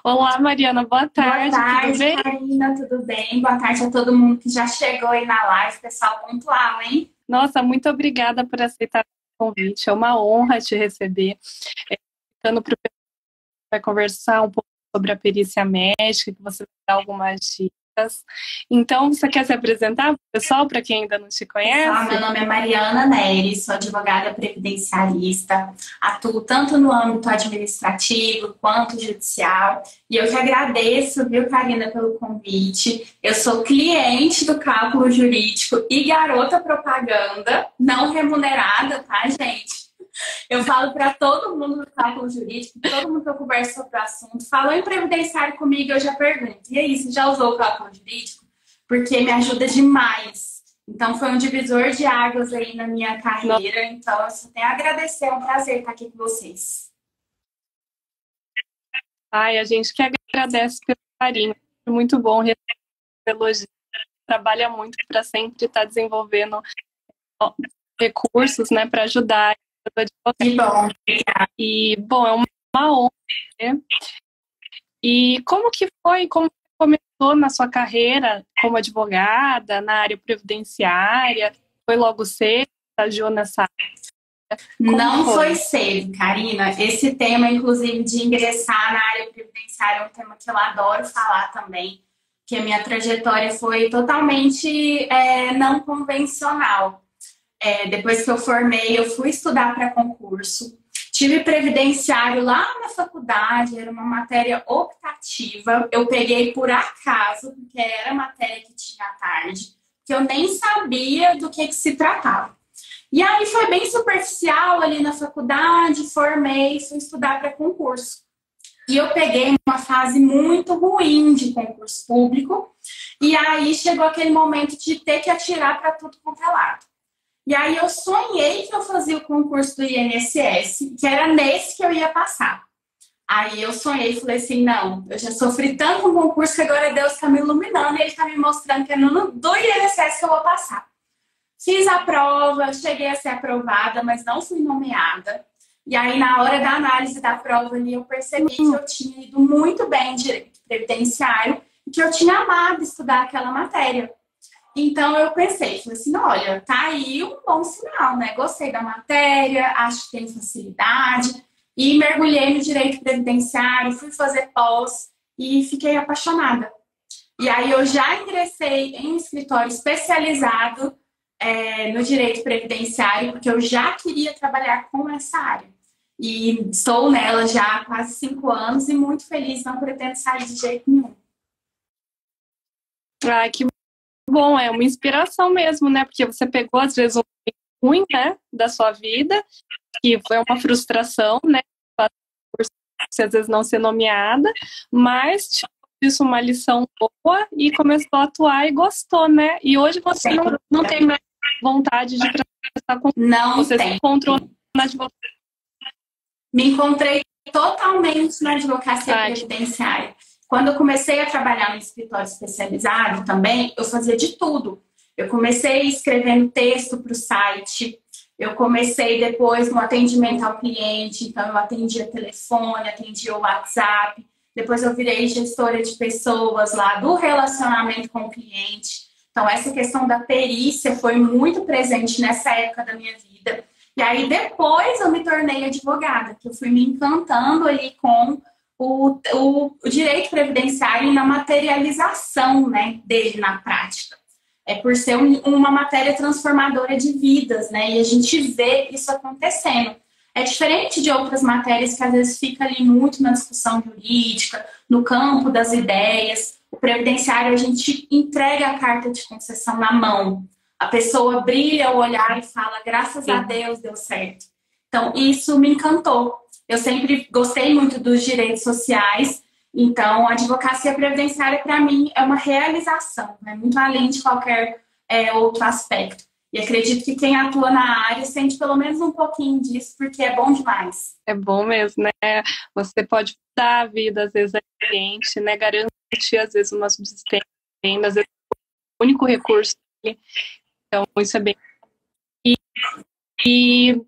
Olá, Mariana, boa Boa tarde, tudo tarde, bem? Karina, tudo bem? Boa tarde a todo mundo que já chegou aí na live, pessoal pontual, hein? Nossa, muito obrigada por aceitar o convite, é uma honra te receber. Ficando para conversar um pouco sobre a perícia médica, que você vai dar algumas dicas. Então, você quer se apresentar para o pessoal, para quem ainda não te Pessoal, conhece? meu nome é Mariana Neres, sou advogada previdenciarista, atuo tanto no âmbito administrativo quanto judicial. E eu que agradeço, viu, Karina, pelo convite. Eu sou cliente do Cálculo Jurídico e garota propaganda, não remunerada, tá, gente? Eu falo para todo mundo do cálculo jurídico, todo mundo que eu converso sobre o assunto, falou em previdenciário comigo, eu já pergunto: e aí, você já usou o cálculo jurídico? Porque me ajuda demais. Então, foi um divisor de águas aí na minha Nossa, carreira. Então, eu só tenho a agradecer, é um prazer estar aqui com vocês. ai, a gente que agradece pelo carinho, é muito bom receber elogios, trabalha muito para sempre estar desenvolvendo recursos, né, para ajudar. Que bom. E, bom, é uma honra, né? E como que foi, como começou na sua carreira como advogada, na área previdenciária? Foi logo cedo, estagiou nessa área? Como Não foi foi? cedo, Karina. Esse tema, inclusive, de ingressar na área previdenciária é um tema que eu adoro falar também, que a minha trajetória foi totalmente não convencional. Depois que eu formei, eu fui estudar para concurso. Tive previdenciário lá na faculdade, era uma matéria optativa. Eu peguei por acaso, porque era a matéria que tinha à tarde, que eu nem sabia do que se tratava. E aí foi bem superficial ali na faculdade, formei, fui estudar para concurso. E eu peguei uma fase muito ruim de concurso público, e aí chegou aquele momento de ter que atirar para tudo quanto é lado. E aí eu sonhei que eu fazia o concurso do INSS, que era nesse que eu ia passar. Aí eu sonhei e falei assim, não, eu já sofri tanto com concurso que agora Deus está me iluminando e Ele está me mostrando que é no do INSS que eu vou passar. Fiz a prova, cheguei a ser aprovada, mas não fui nomeada. E aí, na hora da análise da prova ali, eu percebi que eu tinha ido muito bem em direito previdenciário e que eu tinha amado estudar aquela matéria. Então eu pensei, falei assim, olha, tá aí um bom sinal, né? Gostei da matéria, acho que tem facilidade e mergulhei no direito previdenciário, fui fazer pós e fiquei apaixonada. E aí eu já ingressei em um escritório especializado no direito previdenciário, porque eu já queria trabalhar com essa área. E estou nela já há quase 5 anos e muito feliz, não pretendo sair de jeito nenhum. Ah, que bom, é uma inspiração mesmo, né? Porque você pegou, às vezes, um ruim, né, da sua vida, que foi uma frustração, né? Por você, às vezes, não ser nomeada, mas tirou disso uma lição boa e começou a atuar e gostou, né? E hoje você não tem mais vontade de prestar concurso. Não Você se tem. encontrou na advocacia. Me encontrei totalmente na advocacia Ah, previdenciária. Quando eu comecei a trabalhar no escritório especializado também, eu fazia de tudo. Eu comecei escrevendo texto para o site, eu comecei depois no atendimento ao cliente, então eu atendia telefone, atendia o WhatsApp, depois eu virei gestora de pessoas lá do relacionamento com o cliente. Então, essa questão da perícia foi muito presente nessa época da minha vida. E aí depois eu me tornei advogada, que eu fui me encantando ali com o direito previdenciário e na materialização, né, dele na prática. É por ser uma matéria transformadora de vidas, né? E a gente vê isso acontecendo. É diferente de outras matérias que às vezes fica ali muito na discussão jurídica, no campo das ideias. O previdenciário a gente entrega a carta de concessão na mão. A pessoa brilha o olhar e fala, graças a sim. Deus deu certo. Então, isso me encantou. Eu sempre gostei muito dos direitos sociais, então a advocacia previdenciária, para mim, é uma realização, né? Muito além de qualquer outro aspecto. E acredito que quem atua na área sente pelo menos um pouquinho disso, porque é bom demais. É bom mesmo, né? Você pode dar a vida, às vezes, ao cliente, né? Garantir, às vezes, uma subsistência, às vezes, o único recurso. Então, isso é bem.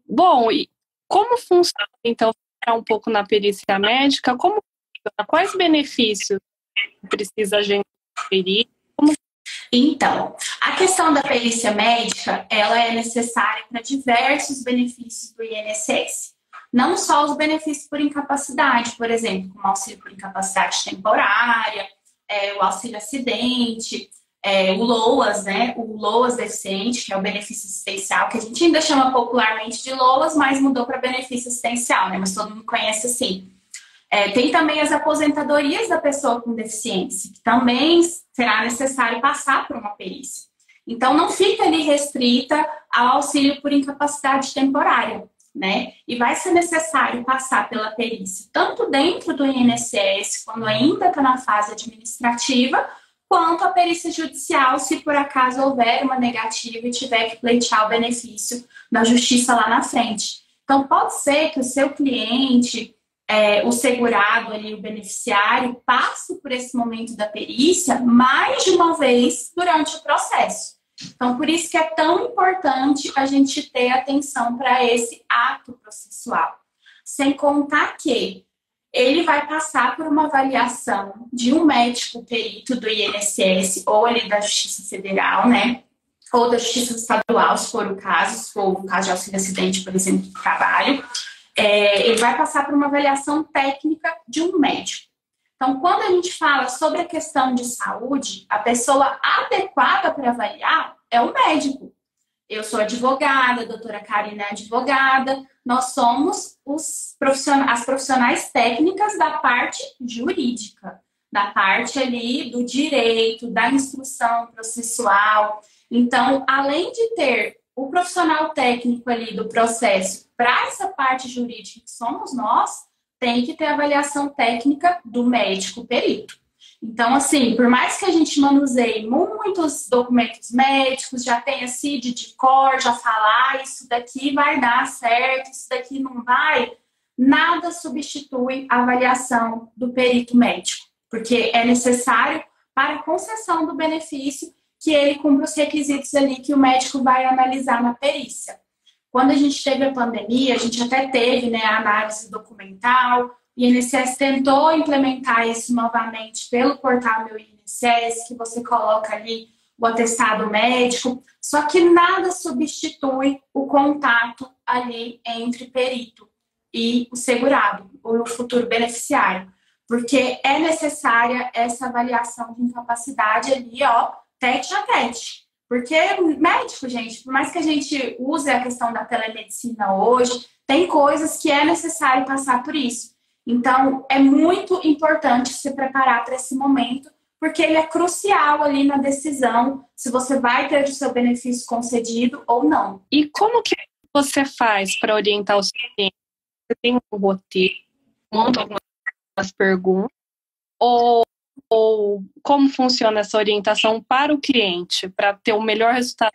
Bom, e como funciona, então, um pouco na perícia médica, como Quais benefícios precisa a gente conferir? Então, a questão da perícia médica, ela é necessária para diversos benefícios do INSS. Não só os benefícios por incapacidade, por exemplo, como auxílio por incapacidade temporária, o auxílio acidente, o LOAS, né? O LOAS deficiente, que é o benefício assistencial, que a gente ainda chama popularmente de LOAS, mas mudou para benefício assistencial, né? Mas todo mundo conhece assim. Tem também as aposentadorias da pessoa com deficiência, que também será necessário passar por uma perícia. Então, não fica ali restrita ao auxílio por incapacidade temporária, né? E vai ser necessário passar pela perícia, tanto dentro do INSS, quando ainda está na fase administrativa, quanto a perícia judicial, se por acaso houver uma negativa e tiver que pleitear o benefício na justiça lá na frente. Então, pode ser que o seu cliente, o segurado ali, o beneficiário, passe por esse momento da perícia mais de uma vez durante o processo. Então, por isso que é tão importante a gente ter atenção para esse ato processual. Sem contar que ele vai passar por uma avaliação de um médico perito do INSS ou ali da Justiça Federal, né? Ou da Justiça Estadual, se for o caso, se for o caso de auxílio acidente, por exemplo, do trabalho. Ele vai passar por uma avaliação técnica de um médico. Então, quando a gente fala sobre a questão de saúde, a pessoa adequada para avaliar é o médico. Eu sou advogada, a doutora Karina é advogada, nós somos as profissionais técnicas da parte jurídica, da parte ali do direito, da instrução processual. Então, além de ter o profissional técnico ali do processo para essa parte jurídica que somos nós, tem que ter avaliação técnica do médico perito. Então, assim, por mais que a gente manuseie muitos documentos médicos, já tenha CID de cor, já falar isso daqui vai dar certo, isso daqui não vai, nada substitui a avaliação do perito médico, porque é necessário para a concessão do benefício que ele cumpra os requisitos ali que o médico vai analisar na perícia. Quando a gente teve a pandemia, a gente até teve, né, a análise documental, o INSS tentou implementar isso novamente pelo portal Meu INSS, que você coloca ali o atestado médico, só que nada substitui o contato ali entre perito e o segurado, ou o futuro beneficiário, porque é necessária essa avaliação de incapacidade ali, ó, tete a tete. Porque médico, gente, por mais que a gente use a questão da telemedicina hoje, tem coisas que é necessário passar por isso. Então, é muito importante se preparar para esse momento, porque ele é crucial ali na decisão se você vai ter o seu benefício concedido ou não. E como que você faz para orientar os clientes? Você tem um roteiro, monta algumas perguntas, ou como funciona essa orientação para o cliente, para ter o melhor resultado?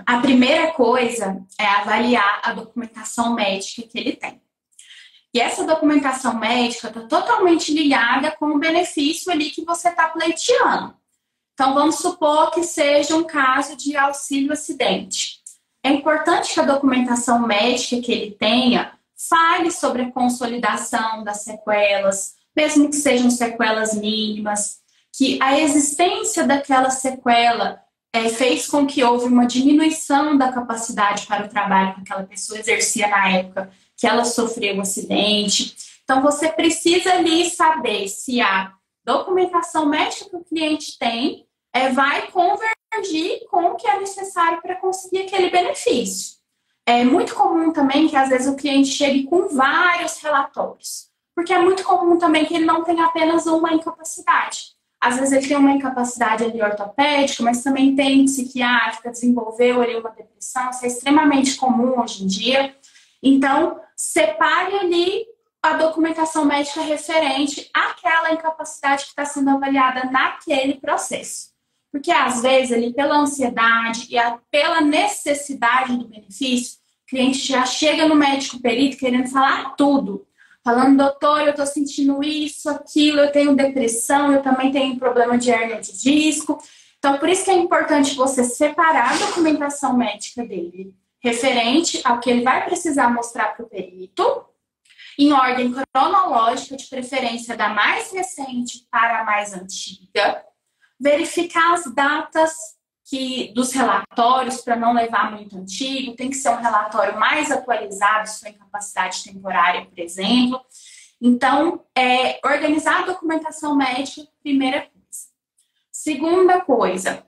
A primeira coisa é avaliar a documentação médica que ele tem. E essa documentação médica está totalmente ligada com o benefício ali que você está pleiteando. Então, vamos supor que seja um caso de auxílio acidente. É importante que a documentação médica que ele tenha fale sobre a consolidação das sequelas, mesmo que sejam sequelas mínimas, que a existência daquela sequela fez com que houve uma diminuição da capacidade para o trabalho que aquela pessoa exercia na época que ela sofreu um acidente. Então, você precisa ali saber se a documentação médica que o cliente tem vai convergir com o que é necessário para conseguir aquele benefício. É muito comum também que, às vezes, o cliente chegue com vários relatórios, porque é muito comum também que ele não tenha apenas uma incapacidade. Às vezes ele tem uma incapacidade ali ortopédica, mas também tem psiquiátrica, desenvolveu ali uma depressão, isso é extremamente comum hoje em dia. Então, separe ali a documentação médica referente àquela incapacidade que está sendo avaliada naquele processo. Porque, às vezes, ali, pela ansiedade e pela necessidade do benefício, o cliente já chega no médico perito querendo falar tudo. Falando, doutor, eu estou sentindo isso, aquilo, eu tenho depressão, eu também tenho problema de hérnia de disco. Então, por isso que é importante você separar a documentação médica dele referente ao que ele vai precisar mostrar para o perito em ordem cronológica, de preferência da mais recente para a mais antiga, verificar as datas dos relatórios para não levar muito antigo, tem que ser um relatório mais atualizado, sua incapacidade temporária, por exemplo. Então, organizar a documentação médica, primeira coisa. Segunda coisa,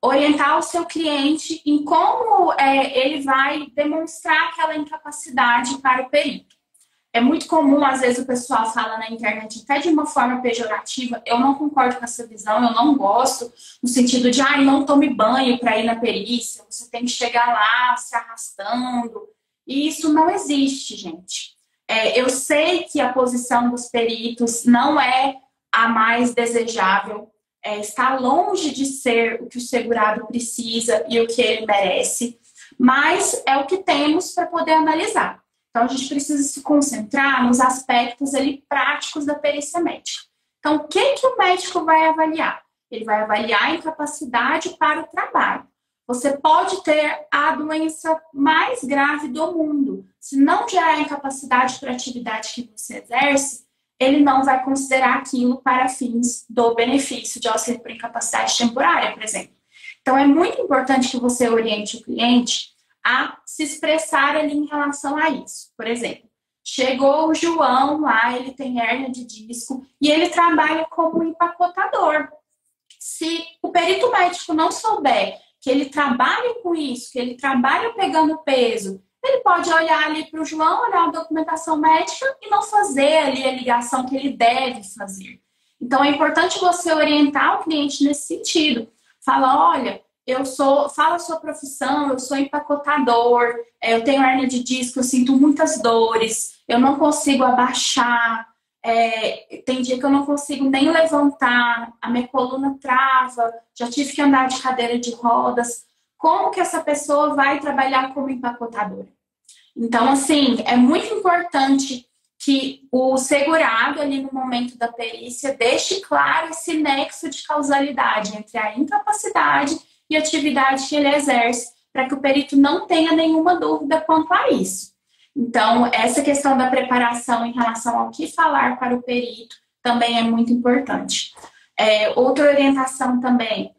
orientar o seu cliente em como ele vai demonstrar aquela incapacidade para o perito. É muito comum, às vezes, o pessoal fala na internet até de uma forma pejorativa. Eu não concordo com essa visão, eu não gosto, no sentido de, não tome banho para ir na perícia, você tem que chegar lá se arrastando. E isso não existe, gente. Eu sei que a posição dos peritos não é a mais desejável, está longe de ser o que o segurado precisa e o que ele merece, mas é o que temos para poder analisar. Então, a gente precisa se concentrar nos aspectos ali práticos da perícia médica. Então, o que o médico vai avaliar? Ele vai avaliar a incapacidade para o trabalho. Você pode ter a doença mais grave do mundo. Se não gerar incapacidade para a atividade que você exerce, ele não vai considerar aquilo para fins do benefício de auxílio por incapacidade temporária, por exemplo. Então, é muito importante que você oriente o cliente a se expressar ali em relação a isso. Por exemplo, chegou o João lá, ele tem hérnia de disco e ele trabalha como empacotador. Se o perito médico não souber que ele trabalha com isso, que ele trabalha pegando peso, ele pode olhar ali para o João, olhar a documentação médica e não fazer ali a ligação que ele deve fazer. Então, é importante você orientar o cliente nesse sentido. Fala, olha, fala a sua profissão, eu sou empacotador, eu tenho hérnia de disco, eu sinto muitas dores, eu não consigo abaixar, tem dia que eu não consigo nem levantar, a minha coluna trava, já tive que andar de cadeira de rodas. Como que essa pessoa vai trabalhar como empacotadora? Então, assim, é muito importante que o segurado ali no momento da perícia deixe claro esse nexo de causalidade entre a incapacidade e a atividade que ele exerce, para que o perito não tenha nenhuma dúvida quanto a isso. Então, essa questão da preparação em relação ao que falar para o perito também é muito importante. Outra orientação também,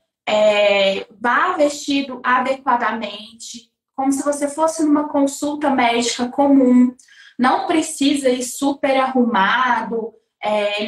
vá vestido adequadamente, como se você fosse numa consulta médica comum, não precisa ir super arrumado,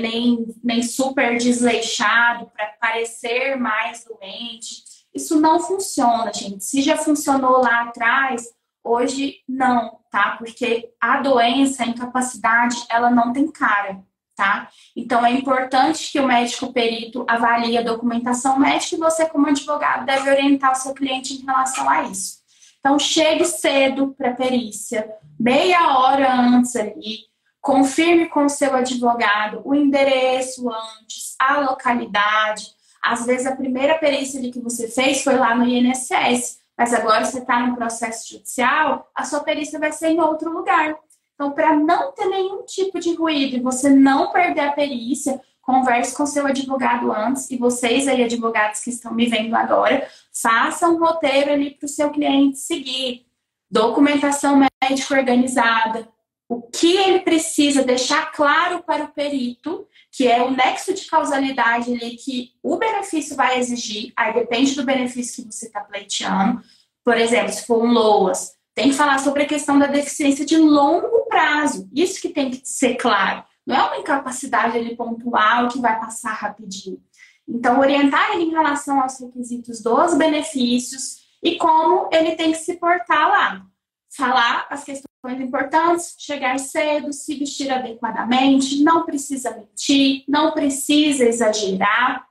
nem super desleixado para parecer mais doente. Isso não funciona, gente. Se já funcionou lá atrás, hoje não, tá? Porque a doença, a incapacidade, ela não tem cara, tá? Então, é importante que o médico perito avalie a documentação médica e você, como advogado, deve orientar o seu cliente em relação a isso. Então, chegue cedo para a perícia, meia hora antes ali, confirme com o seu advogado o endereço antes, a localidade. Às vezes, a primeira perícia ali que você fez foi lá no INSS, mas agora você está no processo judicial, a sua perícia vai ser em outro lugar. Então, para não ter nenhum tipo de ruído e você não perder a perícia, converse com seu advogado antes, e vocês aí, advogados que estão me vendo agora, façam um roteiro ali para o seu cliente seguir. Documentação médica organizada, o que ele precisa deixar claro para o perito, que é o nexo de causalidade ali que o benefício vai exigir, aí depende do benefício que você está pleiteando. Por exemplo, se for um LOAS, tem que falar sobre a questão da deficiência de longo prazo. Isso que tem que ser claro. Não é uma incapacidade ali pontual que vai passar rapidinho. Então, orientar ele em relação aos requisitos dos benefícios e como ele tem que se portar lá. Falar as questões importantes, chegar cedo, se vestir adequadamente, não precisa mentir, não precisa exagerar.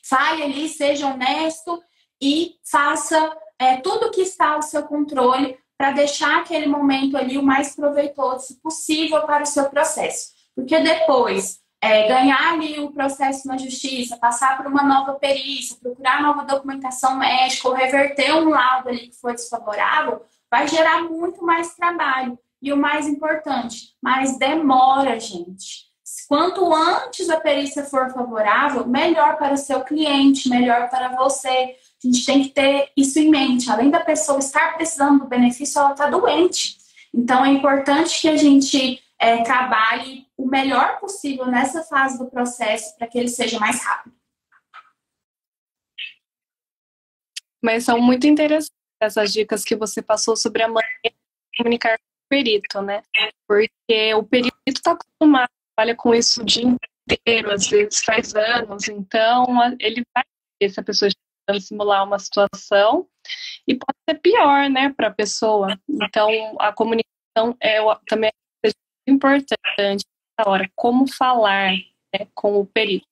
Fale ali, seja honesto e faça tudo que está ao seu controle para deixar aquele momento ali o mais proveitoso possível para o seu processo. Porque depois, ganhar ali o processo na justiça, passar por uma nova perícia, procurar nova documentação médica ou reverter um laudo ali que foi desfavorável, vai gerar muito mais trabalho. E o mais importante, mais demora, gente. Quanto antes a perícia for favorável, melhor para o seu cliente, melhor para você. A gente tem que ter isso em mente. Além da pessoa estar precisando do benefício, ela está doente. Então, é importante que a gente trabalhe o melhor possível nessa fase do processo para que ele seja mais rápido. Mas são muito interessantes essas dicas que você passou sobre a maneira de comunicar com o perito, né? Porque o perito está acostumado, trabalha com isso o dia inteiro, às vezes faz anos, então ele vai ver se a pessoa está tentando simular uma situação e pode ser pior, né, para a pessoa. Então, a comunicação também é importante na hora, como falar, né, com o perito.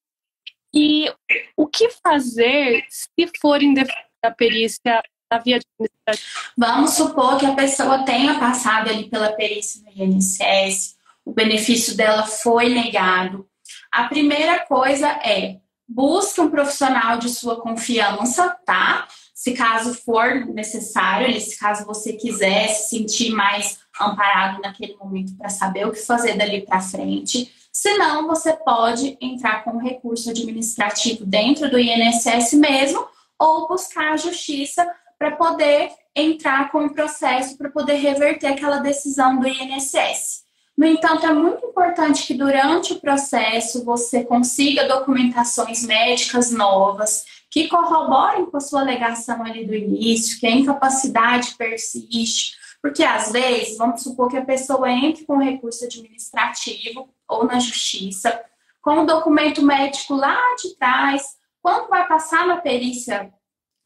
E o que fazer se for indeferir a perícia na via administrativa? Vamos supor que a pessoa tenha passado ali pela perícia no INSS, o benefício dela foi negado. A primeira coisa é busque um profissional de sua confiança, tá? Se caso for necessário, se caso você quiser se sentir mais amparado naquele momento para saber o que fazer dali para frente. Se não, você pode entrar com recurso administrativo dentro do INSS mesmo ou buscar a justiça para poder entrar com o processo para poder reverter aquela decisão do INSS. No entanto, é muito importante que durante o processo você consiga documentações médicas novas que corroborem com a sua alegação ali do início, que a incapacidade persiste, porque às vezes, vamos supor que a pessoa entre com recurso administrativo ou na justiça, com o documento médico lá de trás, quando vai passar na perícia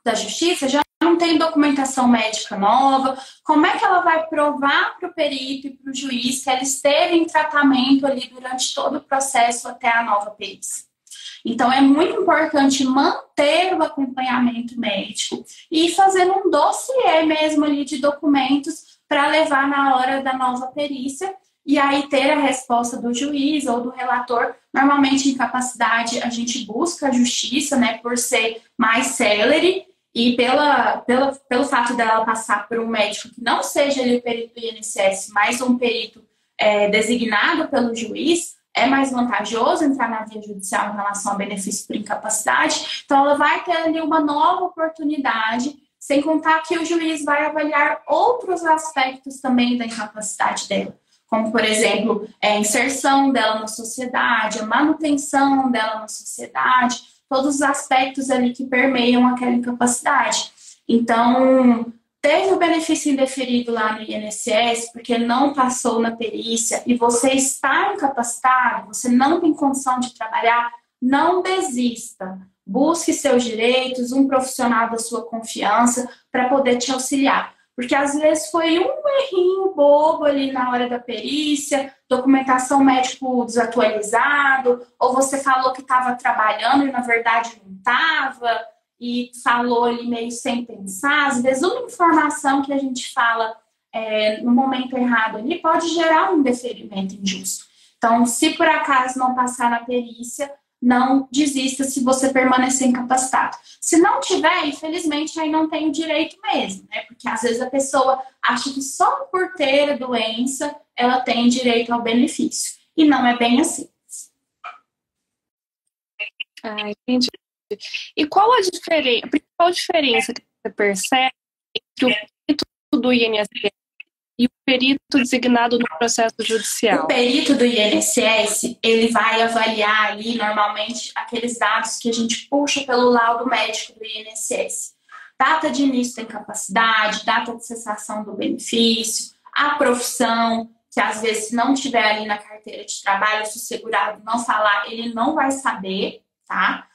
da justiça, já não tem documentação médica nova, como é que ela vai provar para o perito e para o juiz que ela esteve em tratamento ali durante todo o processo até a nova perícia? Então, é muito importante manter o acompanhamento médico e fazer um dossiê mesmo ali de documentos para levar na hora da nova perícia e aí ter a resposta do juiz ou do relator. Normalmente, em incapacidade, a gente busca a justiça, né, por ser mais célere, e pelo fato dela passar por um médico que não seja ele o perito do INSS, mas um perito designado pelo juiz, é mais vantajoso entrar na via judicial em relação ao benefício por incapacidade. Então, ela vai ter ali uma nova oportunidade, sem contar que o juiz vai avaliar outros aspectos também da incapacidade dela, como, por exemplo, a inserção dela na sociedade, a manutenção dela na sociedade, todos os aspectos ali que permeiam aquela incapacidade. Então, teve o benefício indeferido lá no INSS porque não passou na perícia e você está incapacitado, você não tem condição de trabalhar, não desista. Busque seus direitos, um profissional da sua confiança para poder te auxiliar. Porque às vezes foi um errinho bobo ali na hora da perícia, documentação médico desatualizado, ou você falou que estava trabalhando e na verdade não estava, e falou ali meio sem pensar. Às vezes uma informação que a gente fala no momento errado ali pode gerar um deferimento injusto. Então, se por acaso não passar na perícia, não desista se você permanecer incapacitado. Se não tiver, infelizmente, aí não tem o direito mesmo, né? Porque às vezes a pessoa acha que só por ter a doença ela tem direito ao benefício. E não é bem assim. Ah, entendi. E qual a principal diferença que você percebe entre o perito do INSS e o perito designado no processo judicial? O perito do INSS, ele vai avaliar ali, normalmente, aqueles dados que a gente puxa pelo laudo médico do INSS. Data de início da incapacidade, data de cessação do benefício, a profissão, que às vezes se não tiver ali na carteira de trabalho, se o segurado não falar, ele não vai saber, tá?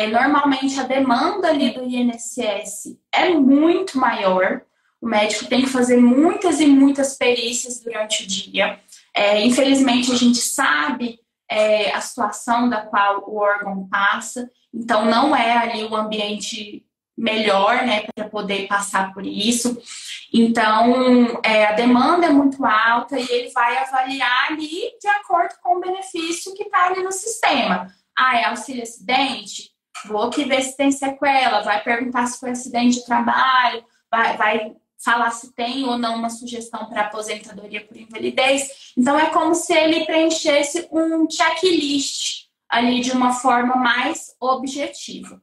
Normalmente a demanda ali do INSS é muito maior. O médico tem que fazer muitas e muitas perícias durante o dia. Infelizmente, a gente sabe a situação da qual o órgão passa, então não é ali o ambiente melhor, né, para poder passar por isso. Então, a demanda é muito alta e ele vai avaliar ali de acordo com o benefício que está ali no sistema. É auxílio acidente? Vou aqui ver se tem sequela, vai perguntar se foi acidente de trabalho, vai falar se tem ou não uma sugestão para aposentadoria por invalidez. Então, é como se ele preenchesse um checklist ali de uma forma mais objetiva.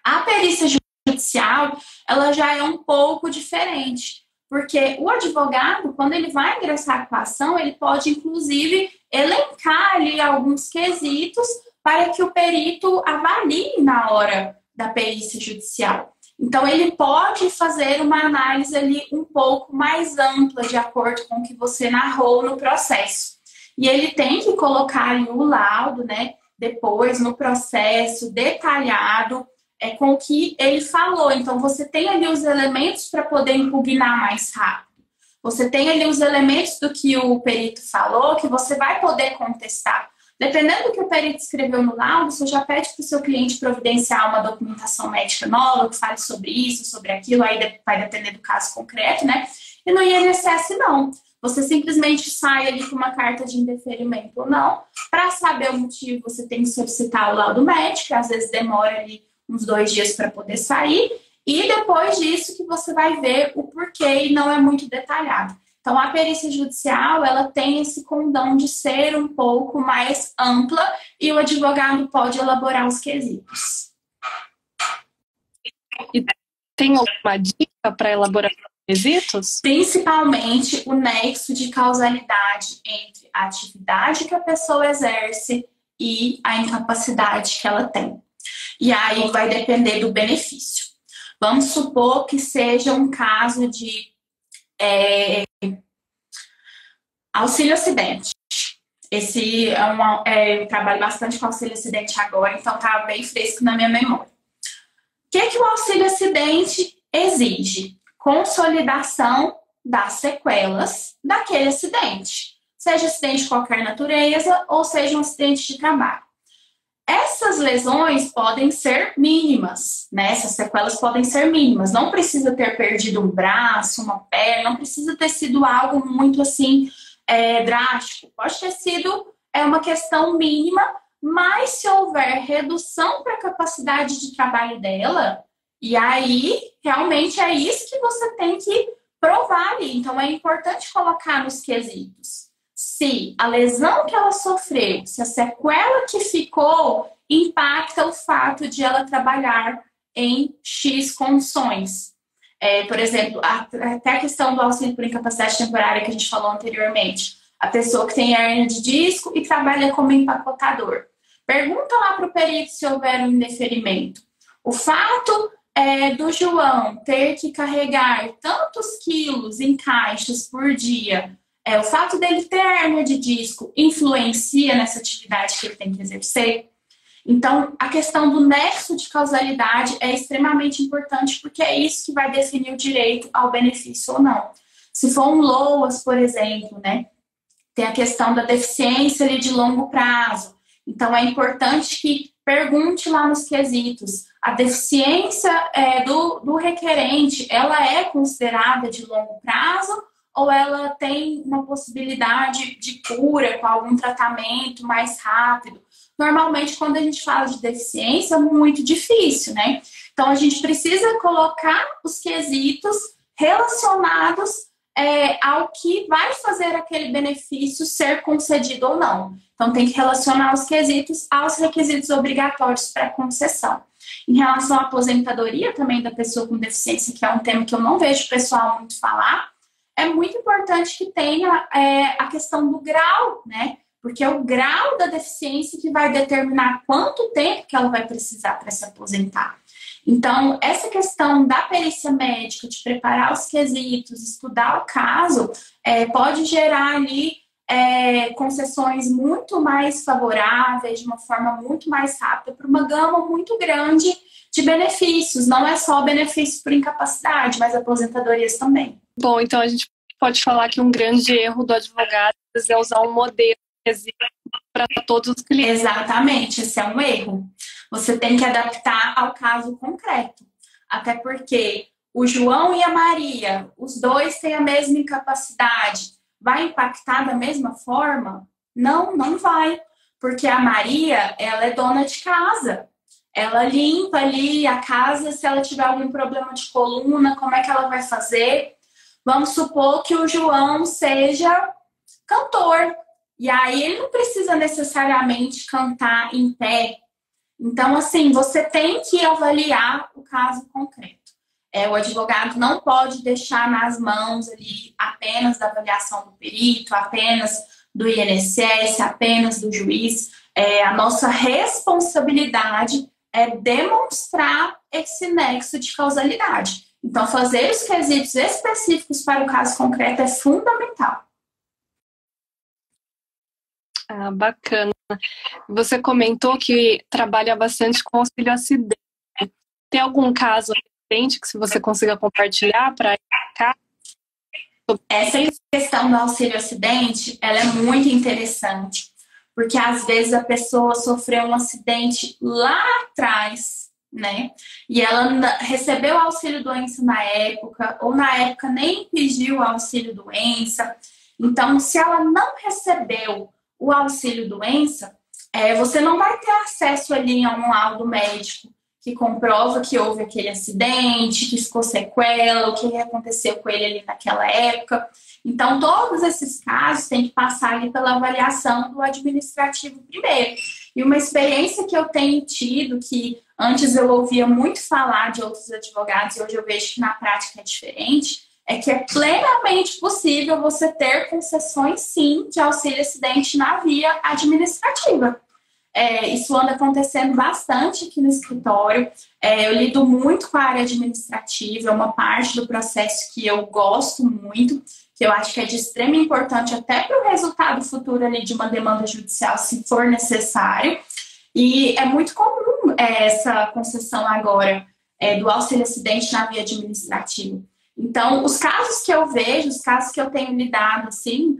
A perícia judicial, ela já é um pouco diferente, Porque o advogado, quando ele vai ingressar com a ação, ele pode, inclusive, elencar ali alguns quesitos para que o perito avalie na hora da perícia judicial. Então, ele pode fazer uma análise ali um pouco mais ampla, de acordo com o que você narrou no processo. E ele tem que colocar ali o laudo, né, depois no processo, detalhado, com o que ele falou. Então, você tem ali os elementos para poder impugnar mais rápido. Você tem ali os elementos do que o perito falou, que você vai poder contestar. Dependendo do que o perito escreveu no laudo, você já pede para o seu cliente providenciar uma documentação médica nova, que fale sobre isso, sobre aquilo, aí vai depender do caso concreto, né? E no INSS, não. Você simplesmente sai ali com uma carta de indeferimento ou não. Para saber o motivo, você tem que solicitar o laudo médico, às vezes demora ali uns 2 dias para poder sair. E depois disso que você vai ver o porquê e não é muito detalhado. Então, a perícia judicial, ela tem esse condão de ser um pouco mais ampla e o advogado pode elaborar os quesitos. E tem alguma dica para elaborar os quesitos? Principalmente o nexo de causalidade entre a atividade que a pessoa exerce e a incapacidade que ela tem. E aí vai depender do benefício. Vamos supor que seja um caso de auxílio-acidente. Esse eu trabalho bastante com auxílio-acidente agora, então tá bem fresco na minha memória. O que o auxílio-acidente exige? Consolidação das sequelas daquele acidente. Seja acidente de qualquer natureza ou seja um acidente de trabalho. Essas lesões podem ser mínimas, né? Essas sequelas podem ser mínimas. Não precisa ter perdido um braço, uma perna, não precisa ter sido algo muito assim drástico. Pode ter sido uma questão mínima, mas se houver redução para a capacidade de trabalho dela, e aí realmente é isso que você tem que provar ali. Então é importante colocar nos quesitos. Se a lesão que ela sofreu, se a sequela que ficou impacta o fato de ela trabalhar em X condições. Por exemplo, até a questão do auxílio por incapacidade temporária que a gente falou anteriormente. A pessoa que tem hérnia de disco e trabalha como empacotador. Pergunta lá para o perito se houver um indeferimento. O fato do João ter que carregar tantos quilos em caixas por dia, o fato dele ter hérnia de disco influencia nessa atividade que ele tem que exercer? Então, a questão do nexo de causalidade é extremamente importante porque é isso que vai definir o direito ao benefício ou não. Se for um LOAS, por exemplo, né, tem a questão da deficiência ali de longo prazo. Então, é importante que pergunte lá nos quesitos. A deficiência do requerente, ela é considerada de longo prazo ou ela tem uma possibilidade de cura com algum tratamento mais rápido? Normalmente, quando a gente fala de deficiência, é muito difícil, né? Então, a gente precisa colocar os quesitos relacionados ao que vai fazer aquele benefício ser concedido ou não. Então, tem que relacionar os quesitos aos requisitos obrigatórios para concessão. Em relação à aposentadoria também da pessoa com deficiência, que é um tema que eu não vejo o pessoal muito falar, é muito importante que tenha a questão do grau, né? Porque é o grau da deficiência que vai determinar quanto tempo que ela vai precisar para se aposentar. Então, essa questão da perícia médica, de preparar os quesitos, estudar o caso, pode gerar ali concessões muito mais favoráveis, de uma forma muito mais rápida, para uma gama muito grande de benefícios. Não é só benefício por incapacidade, mas aposentadorias também. Bom, então a gente pode falar que um grande erro do advogado é usar um modelo para todos os clientes. Exatamente, esse é um erro. Você tem que adaptar ao caso concreto. Até porque o João e a Maria, os dois têm a mesma incapacidade. Vai impactar da mesma forma? Não, não vai. Porque a Maria, ela é dona de casa. Ela limpa ali a casa, se ela tiver algum problema de coluna, como é que ela vai fazer? Vamos supor que o João seja cantor. E aí ele não precisa necessariamente cantar em pé. Então, assim, você tem que avaliar o caso concreto. O advogado não pode deixar nas mãos ali apenas da avaliação do perito, apenas do INSS, apenas do juiz. A nossa responsabilidade é demonstrar esse nexo de causalidade. Então, fazer os quesitos específicos para o caso concreto é fundamental. Bacana. Você comentou que trabalha bastante com auxílio acidente. Tem algum caso recente que você consiga compartilhar para cá? Essa questão do auxílio acidente, ela é muito interessante, porque às vezes a pessoa sofreu um acidente lá atrás, né? E ela recebeu auxílio doença na época, ou na época nem pediu auxílio doença. Então, se ela não recebeu o auxílio doença, você não vai ter acesso ali a um laudo médico que comprova que houve aquele acidente, que ficou sequela, o que aconteceu com ele ali naquela época. Então, todos esses casos têm que passar ali pela avaliação do administrativo primeiro. E uma experiência que eu tenho tido, que antes eu ouvia muito falar de outros advogados e hoje eu vejo que na prática é diferente, é que é plenamente possível você ter concessões, sim, de auxílio acidente na via administrativa. Isso anda acontecendo bastante aqui no escritório. Eu lido muito com a área administrativa, é uma parte do processo que eu gosto muito, que eu acho que é de extrema importância até para o resultado futuro ali de uma demanda judicial, se for necessário. E é muito comum essa concessão agora do auxílio acidente na via administrativa. Então, os casos que eu vejo, os casos que eu tenho lidado, assim,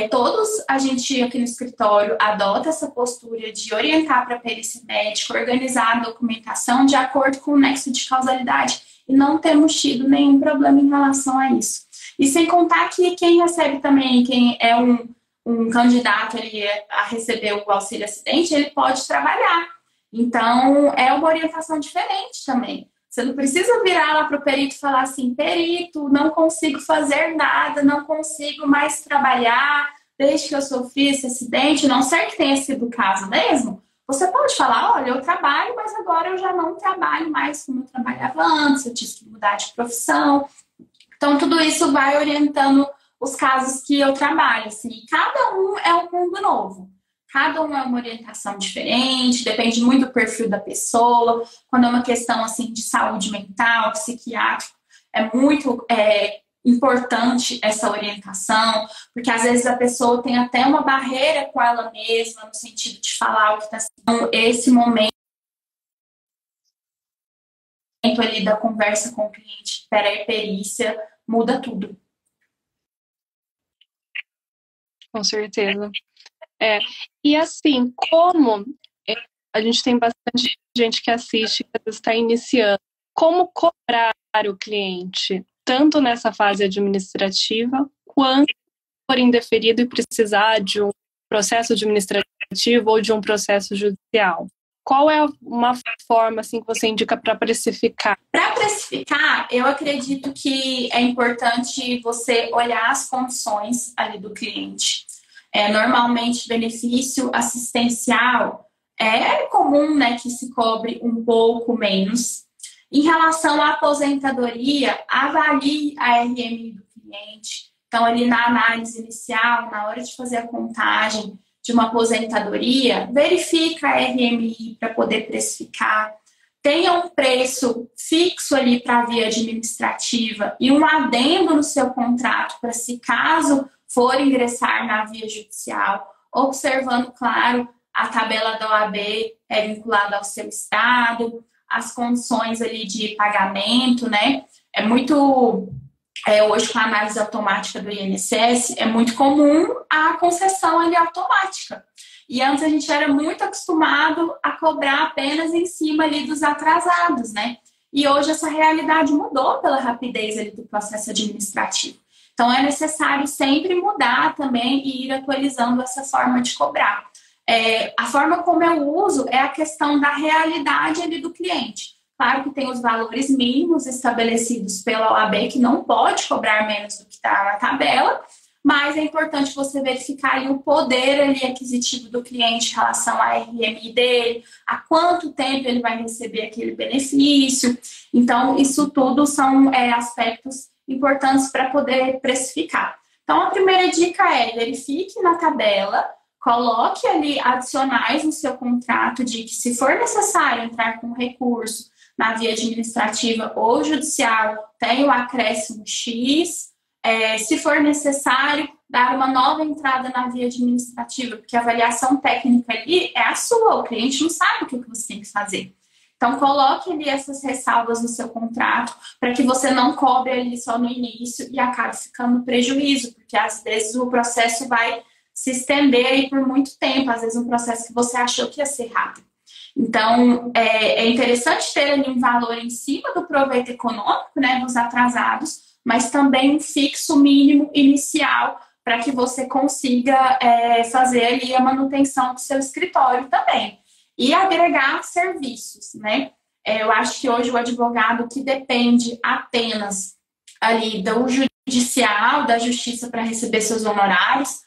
todos a gente aqui no escritório adota essa postura de orientar para a perícia médica, organizar a documentação de acordo com o nexo de causalidade e não temos tido nenhum problema em relação a isso. E sem contar que quem recebe também, quem é um candidato ali a receber o auxílio acidente, ele pode trabalhar. Então, é uma orientação diferente também. Você não precisa virar lá para o perito e falar assim, perito, não consigo fazer nada, não consigo mais trabalhar desde que eu sofri esse acidente, não sei que tenha sido o caso mesmo. Você pode falar, olha, eu trabalho, mas agora eu já não trabalho mais como eu trabalhava antes, eu tive que mudar de profissão. Então, tudo isso vai orientando os casos que eu trabalho. Assim, cada um é um mundo novo. Cada um é uma orientação diferente, depende muito do perfil da pessoa. Quando é uma questão assim, de saúde mental, psiquiátrica, é muito importante essa orientação, porque às vezes a pessoa tem até uma barreira com ela mesma, no sentido de falar o que está sendo esse momento ali da conversa com o cliente, perícia, muda tudo. Com certeza. E assim, como a gente tem bastante gente que assiste, que está iniciando, como cobrar o cliente, tanto nessa fase administrativa, quanto for indeferido e precisar de um processo administrativo ou de um processo judicial? Qual é uma forma assim, que você indica para precificar? Para precificar, eu acredito que é importante você olhar as condições ali do cliente. Normalmente, benefício assistencial é comum, né, que se cobre um pouco menos. Em relação à aposentadoria, avalie a RMI do cliente. Então, ali na análise inicial, na hora de fazer a contagem de uma aposentadoria, verifica a RMI para poder precificar. Tenha um preço fixo ali para a via administrativa e um adendo no seu contrato para, se caso for ingressar na via judicial, observando, claro, a tabela da OAB vinculada ao seu estado, as condições ali de pagamento, né? Hoje, com a análise automática do INSS, é muito comum a concessão ali automática. E antes a gente era muito acostumado a cobrar apenas em cima ali dos atrasados, né? E hoje essa realidade mudou pela rapidez ali do processo administrativo. Então, é necessário sempre mudar também e ir atualizando essa forma de cobrar. A forma como eu uso é a questão da realidade ali do cliente. Claro que tem os valores mínimos estabelecidos pela OAB, que não pode cobrar menos do que está na tabela, mas é importante você verificar ali o poder ali aquisitivo do cliente em relação à RMI dele, há quanto tempo ele vai receber aquele benefício. Então, isso tudo são aspectos importantes para poder precificar. Então, a primeira dica é verifique na tabela, coloque ali adicionais no seu contrato de que, se for necessário entrar com recurso na via administrativa ou judicial, tem o acréscimo X. Se for necessário, dar uma nova entrada na via administrativa, porque a avaliação técnica ali é a sua, o cliente não sabe o que você tem que fazer. Então, coloque ali essas ressalvas no seu contrato para que você não cobre ali só no início e acabe ficando no prejuízo, porque às vezes o processo vai se estender aí por muito tempo, às vezes um processo que você achou que ia ser rápido. Então, é interessante ter ali um valor em cima do proveito econômico, né, dos atrasados, mas também um fixo mínimo inicial para que você consiga fazer ali a manutenção do seu escritório também. E agregar serviços, né? Eu acho que hoje o advogado que depende apenas ali do judicial, da justiça para receber seus honorários,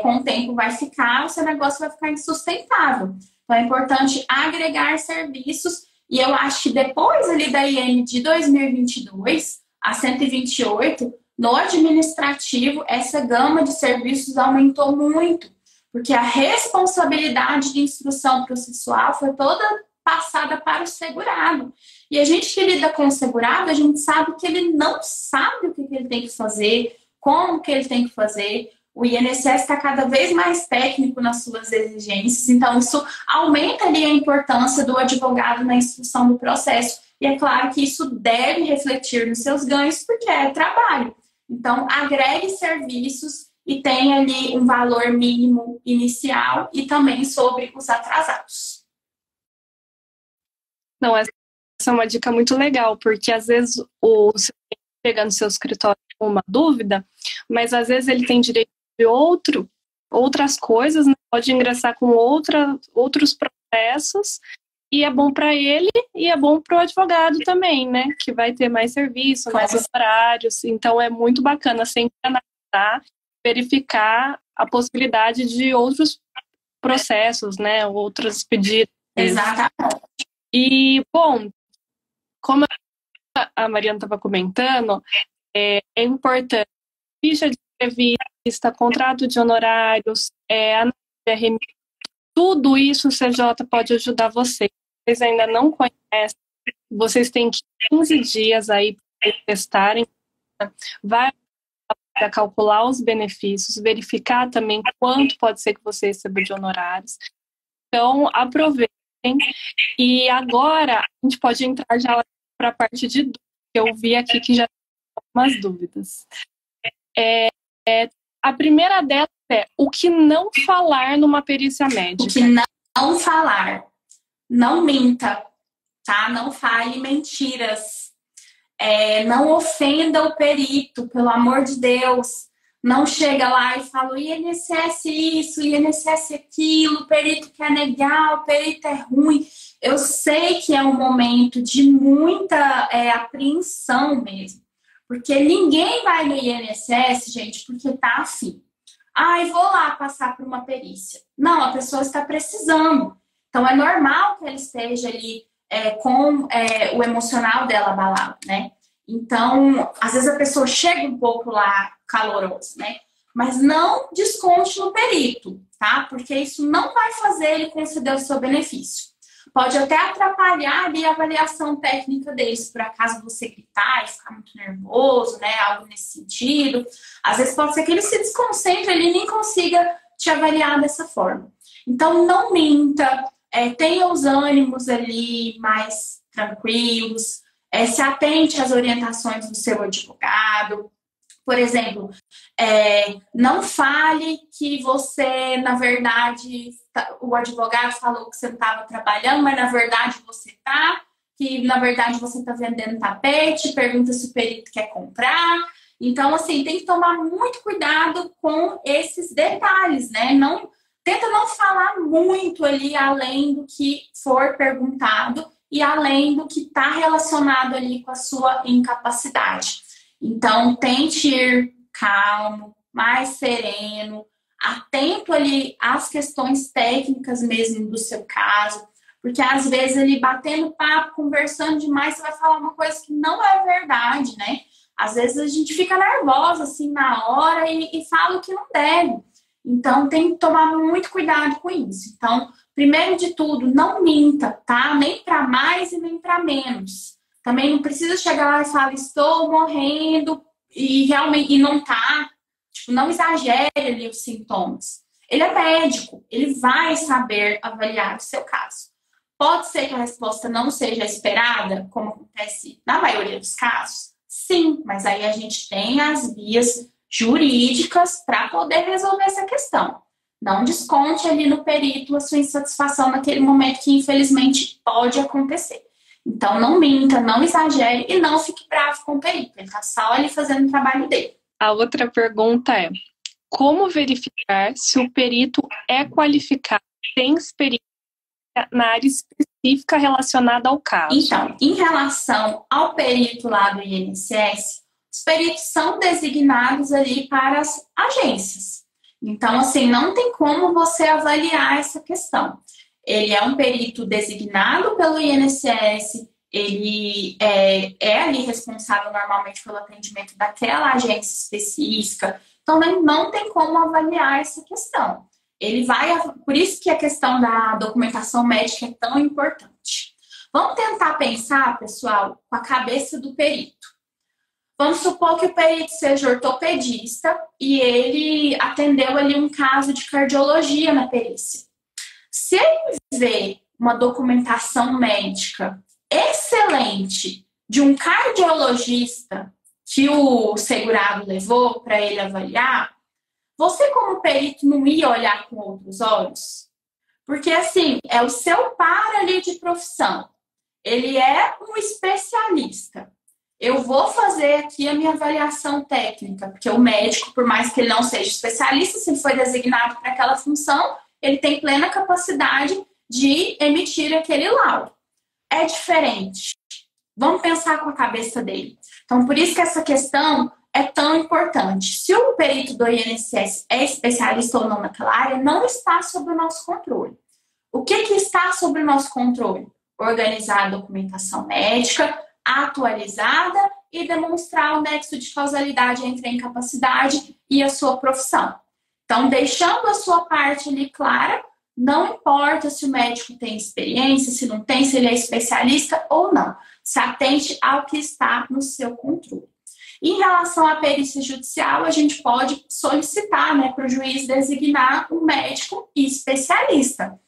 com o tempo vai ficar, o seu negócio vai ficar insustentável. Então é importante agregar serviços, e eu acho que depois ali da IN de 2022, a 128, no administrativo, essa gama de serviços aumentou muito, porque a responsabilidade de instrução processual foi toda passada para o segurado. E a gente que lida com o segurado, a gente sabe que ele não sabe o que ele tem que fazer, como que ele tem que fazer. O INSS está cada vez mais técnico nas suas exigências, então isso aumenta ali a importância do advogado na instrução do processo. E é claro que isso deve refletir nos seus ganhos, porque é trabalho. Então, agregue serviços e tem ali um valor mínimo inicial e também sobre os atrasados. Não, essa é uma dica muito legal, porque às vezes o seu cliente chega no seu escritório com uma dúvida, mas às vezes ele tem direito de outras coisas, né? Pode ingressar com outros processos, e é bom para ele e é bom para o advogado também, né? Que vai ter mais serviço, mais horários. Então é muito bacana sempre analisar, verificar a possibilidade de outros processos, né? Outros pedidos. Exatamente. E, bom, como a Mariana estava comentando, é importante ficha de entrevista, contrato de honorários, análise de RMI, tudo isso o CJ pode ajudar vocês. Vocês ainda não conhecem, vocês têm 15 dias aí para testarem, vai para calcular os benefícios, verificar também quanto pode ser que você receba de honorários. Então, aproveitem. E agora, a gente pode entrar já para a parte de dúvidas, que eu vi aqui que já tem algumas dúvidas. A primeira delas é o que não falar numa perícia médica. O que não falar. Não minta, tá? Não fale mentiras. Não ofenda o perito, pelo amor de Deus. Não chega lá e fala: o INSS isso, o INSS aquilo, o perito quer negar, o perito é ruim. Eu sei que é um momento de muita apreensão mesmo. Porque ninguém vai no INSS, gente, porque tá afim. Vou lá passar por uma perícia. Não, a pessoa está precisando. Então, é normal que ela esteja ali com o emocional dela abalado, né? Então, às vezes a pessoa chega um pouco lá calorosa, né? Mas não desconte no perito, tá? Porque isso não vai fazer ele conceder o seu benefício. Pode até atrapalhar ali a avaliação técnica deles, por acaso você gritar e ficar muito nervoso, né? Algo nesse sentido. Às vezes pode ser que ele se desconcentre, ele nem consiga te avaliar dessa forma. Então, não minta, tenha os ânimos ali mais tranquilos, se atente às orientações do seu advogado. Por exemplo, não fale que você, na verdade, o advogado falou que você não estava trabalhando, mas na verdade você está, que na verdade você está vendendo tapete, pergunta se o perito quer comprar. Então, assim, tem que tomar muito cuidado com esses detalhes, né? Tenta não falar muito ali além do que for perguntado e além do que está relacionado ali com a sua incapacidade. Então, tente ir calmo, mais sereno, atento ali às questões técnicas mesmo do seu caso, porque às vezes ele batendo papo, conversando demais, você vai falar uma coisa que não é verdade, né? Às vezes a gente fica nervosa assim na hora e fala o que não deve. Então tem que tomar muito cuidado com isso. Então, primeiro de tudo, não minta, tá? Nem para mais e nem para menos. Também não precisa chegar lá e falar, estou morrendo e realmente não tá. Tipo, não exagere ali os sintomas. Ele é médico, ele vai saber avaliar o seu caso. Pode ser que a resposta não seja esperada, como acontece na maioria dos casos? Sim, mas aí a gente tem as vias jurídicas para poder resolver essa questão. Não desconte ali no perito a sua insatisfação naquele momento que infelizmente pode acontecer. Então não minta, não exagere e não fique bravo com o perito. Ele está só ali fazendo o trabalho dele. A outra pergunta é: como verificar se o perito é qualificado, tem experiência na área específica relacionada ao caso? Então, em relação ao perito lá do INSS, os peritos são designados ali para as agências. Então, assim, não tem como você avaliar essa questão. Ele é um perito designado pelo INSS, ele é ali responsável normalmente pelo atendimento daquela agência específica. Então, não tem como avaliar essa questão. Ele vai, por isso que a questão da documentação médica é tão importante. Vamos tentar pensar, pessoal, com a cabeça do perito. Vamos supor que o perito seja ortopedista e ele atendeu ali um caso de cardiologia na perícia. Se ele vê uma documentação médica excelente de um cardiologista que o segurado levou para ele avaliar, você como perito não ia olhar com outros olhos? Porque assim, é o seu par ali de profissão. Ele é um especialista. Eu vou fazer aqui a minha avaliação técnica, porque o médico, por mais que ele não seja especialista, se ele foi designado para aquela função, ele tem plena capacidade de emitir aquele laudo. É diferente. Vamos pensar com a cabeça dele. Então, por isso que essa questão é tão importante. Se o perito do INSS é especialista ou não naquela área, não está sob o nosso controle. O que está sob o nosso controle? Organizar a documentação médica, atualizada e demonstrar o nexo de causalidade entre a incapacidade e a sua profissão. Então, deixando a sua parte ali clara, não importa se o médico tem experiência, se não tem, se ele é especialista ou não. Se atente ao que está no seu controle. Em relação à perícia judicial, a gente pode solicitar, né, para o juiz designar um médico especialista.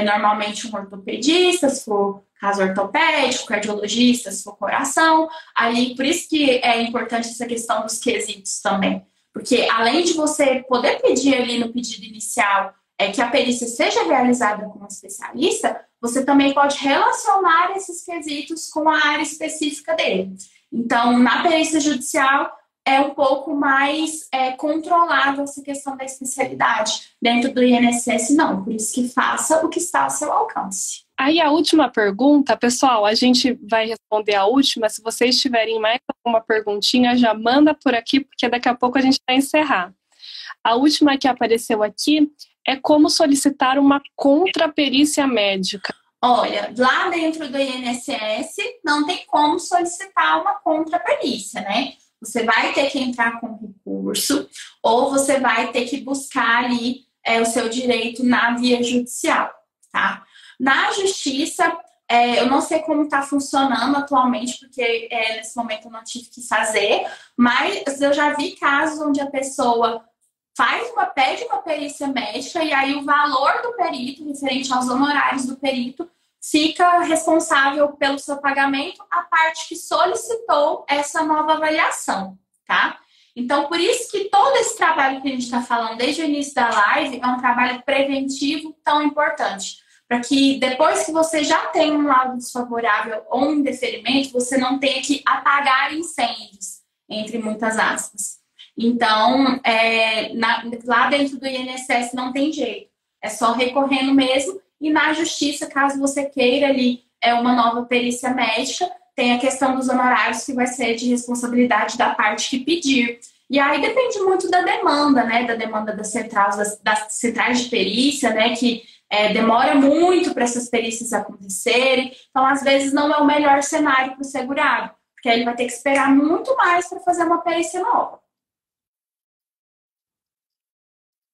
Normalmente um ortopedista, se for caso ortopédico, cardiologista, se for coração. Ali, por isso que é importante essa questão dos quesitos também. Porque além de você poder pedir ali no pedido inicial que a perícia seja realizada com um especialista, você também pode relacionar esses quesitos com a área específica dele. Então, na perícia judicial, é um pouco mais controlável essa questão da especialidade. Dentro do INSS, não. Por isso que faça o que está ao seu alcance. Aí a última pergunta, pessoal, a gente vai responder a última. Se vocês tiverem mais alguma perguntinha, já manda por aqui, porque daqui a pouco a gente vai encerrar. A última que apareceu aqui é como solicitar uma contraperícia médica. Olha, lá dentro do INSS não tem como solicitar uma contraperícia, né? Você vai ter que entrar com recurso ou você vai ter que buscar ali o seu direito na via judicial, tá? Na justiça, eu não sei como está funcionando atualmente, porque nesse momento eu não tive que fazer, mas eu já vi casos onde a pessoa pede uma perícia médica e aí o valor do perito, referente aos honorários do perito, fica responsável pelo seu pagamento a parte que solicitou essa nova avaliação, tá? Então, por isso que todo esse trabalho que a gente está falando desde o início da live é um trabalho preventivo tão importante, para que depois que você já tem um laudo desfavorável ou um indeferimento, você não tenha que apagar incêndios, entre muitas aspas. Então, lá dentro do INSS não tem jeito, é só recorrendo mesmo. E na justiça, caso você queira ali uma nova perícia médica, tem a questão dos honorários que vai ser de responsabilidade da parte que pedir. E aí depende muito da demanda, né? Da demanda das centrais de perícia, né? Que demora muito para essas perícias acontecerem. Então, às vezes, não é o melhor cenário para o segurado, porque aí ele vai ter que esperar muito mais para fazer uma perícia nova.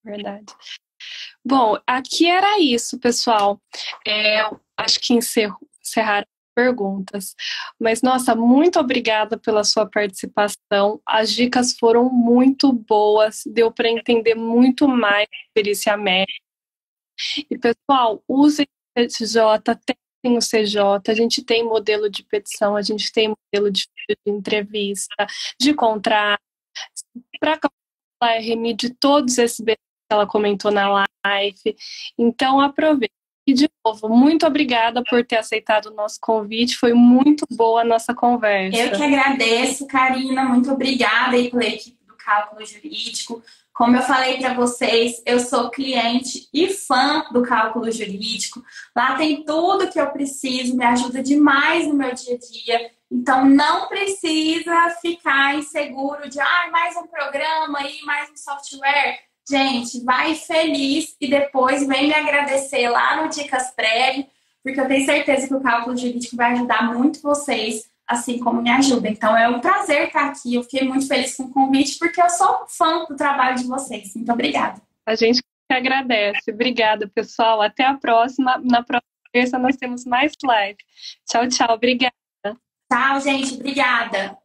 Verdade. Bom, aqui era isso, pessoal. Acho que encerraram as perguntas. Mas, nossa, muito obrigada pela sua participação. As dicas foram muito boas, deu para entender muito mais a perícia médica. E, pessoal, usem o CJ, tem o CJ, a gente tem modelo de petição, a gente tem modelo de entrevista, de contrato, para calcular RMI de todos esses benefícios que ela comentou na live. Então, aproveite. E, de novo, muito obrigada por ter aceitado o nosso convite. Foi muito boa a nossa conversa. Eu que agradeço, Karina. Muito obrigada aí pela equipe do Cálculo Jurídico. Como eu falei para vocês, eu sou cliente e fã do Cálculo Jurídico. Lá tem tudo que eu preciso, me ajuda demais no meu dia a dia. Então, não precisa ficar inseguro de mais um programa aí, mais um software. Gente, vai feliz e depois vem me agradecer lá no Dicas Prévio, porque eu tenho certeza que o Cálculo Jurídico vai ajudar muito vocês, assim como me ajuda. Então, é um prazer estar aqui. Eu fiquei muito feliz com o convite, porque eu sou fã do trabalho de vocês. Muito obrigada. A gente que agradece. Obrigada, pessoal. Até a próxima. Na próxima terça nós temos mais live. Tchau, tchau. Obrigada. Tchau, gente. Obrigada.